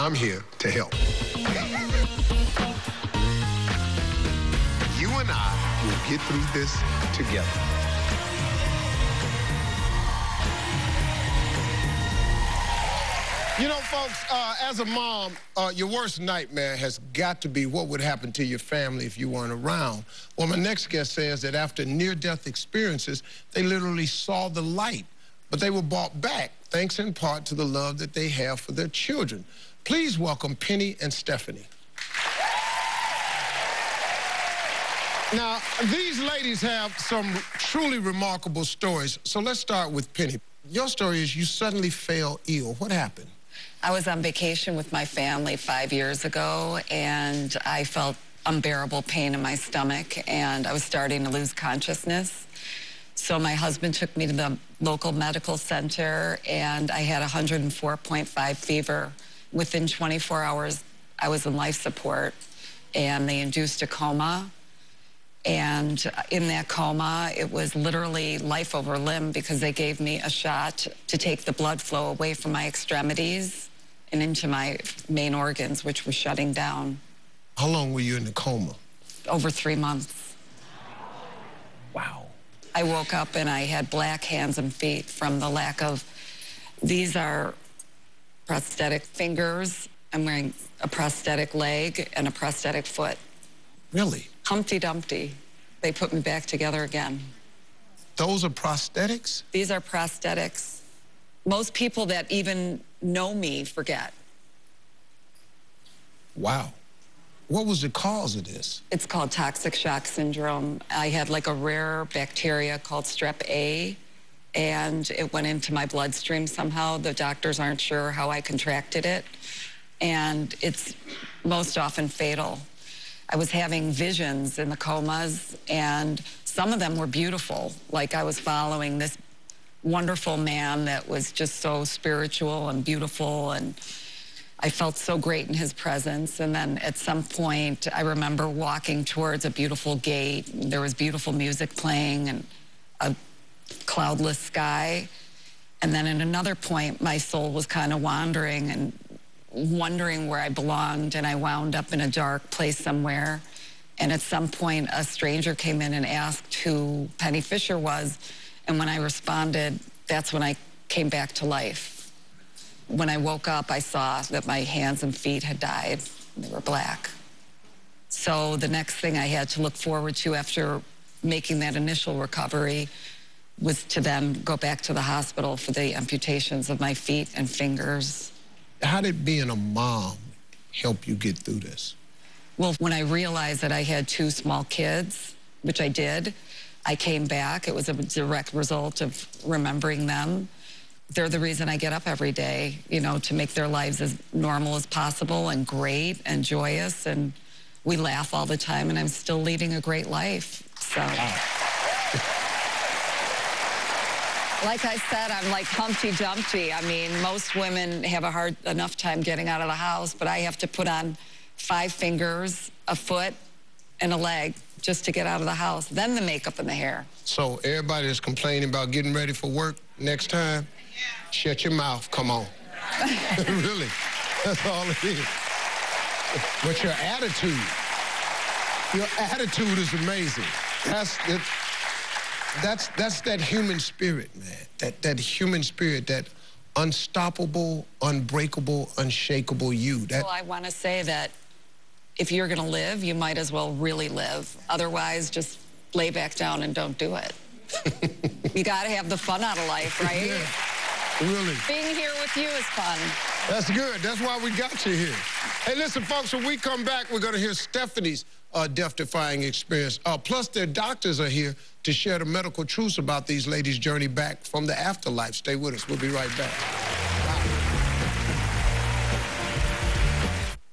I'm here to help. You and I will get through this together. You know, folks, as a mom, your worst nightmare has got to be what would happen to your family if you weren't around. Well, my next guest says that after near-death experiences, they literally saw the light, but they were brought back, thanks in part to the love that they have for their children. Please welcome Penny and Stephanie. Now, these ladies have some truly remarkable stories, so let's start with Penny. Your story is you suddenly fell ill. What happened? I was on vacation with my family 5 years ago, and I felt unbearable pain in my stomach, and I was starting to lose consciousness. So my husband took me to the local medical center, and I had 104.5 fever. Within 24 hours, I was in life support, and they induced a coma. And in that coma, it was literally life over limb because they gave me a shot to take the blood flow away from my extremities and into my main organs, which were shutting down. How long were you in the coma? Over 3 months. Wow. I woke up and I had black hands and feet from the lack of, these are prosthetic fingers. I'm wearing a prosthetic leg and a prosthetic foot. Really? Humpty Dumpty. They put me back together again. Those are prosthetics? These are prosthetics. Most people that even know me forget. Wow. What was the cause of this? It's called toxic shock syndrome. I had like a rare bacteria called strep A, and it went into my bloodstream somehow. The doctors aren't sure how I contracted it, and it's most often fatal. I was having visions in the comas, and some of them were beautiful. Like I was following this wonderful man that was just so spiritual and beautiful, and I felt so great in his presence. And then at some point, I remember walking towards a beautiful gate. There was beautiful music playing and a cloudless sky. And then at another point, my soul was kind of wandering and wondering where I belonged, and I wound up in a dark place somewhere. And at some point, a stranger came in and asked who Penny Fisher was, and when I responded, that's when I came back to life. When I woke up, I saw that my hands and feet had died. They were black. So the next thing I had to look forward to after making that initial recovery was to then go back to the hospital for the amputations of my feet and fingers. How did being a mom help you get through this? Well, when I realized that I had 2 small kids, which I did, I came back. It was a direct result of remembering them. They're the reason I get up every day, you know, to make their lives as normal as possible and great and joyous. And we laugh all the time, and I'm still leading a great life. So. Wow. Like I said, I'm like Humpty Dumpty. I mean, most women have a hard enough time getting out of the house, but I have to put on 5 fingers, a foot, and a leg just to get out of the house, then the makeup and the hair. So everybody that's complaining about getting ready for work next time, shut your mouth, come on. Really, that's all it is. But your attitude is amazing. That's that human spirit, man. That human spirit, that unstoppable, unbreakable, unshakable you. Well, I want to say that if you're going to live, you might as well really live. Otherwise, just lay back down and don't do it. You got to have the fun out of life, right? Yeah, really. Being here with you is fun. That's good. That's why we got you here. Hey, listen, folks, when we come back, we're going to hear Stephanie's death-defying experience. Plus, their doctors are here to share the medical truths about these ladies' journey back from the afterlife. Stay with us. We'll be right back.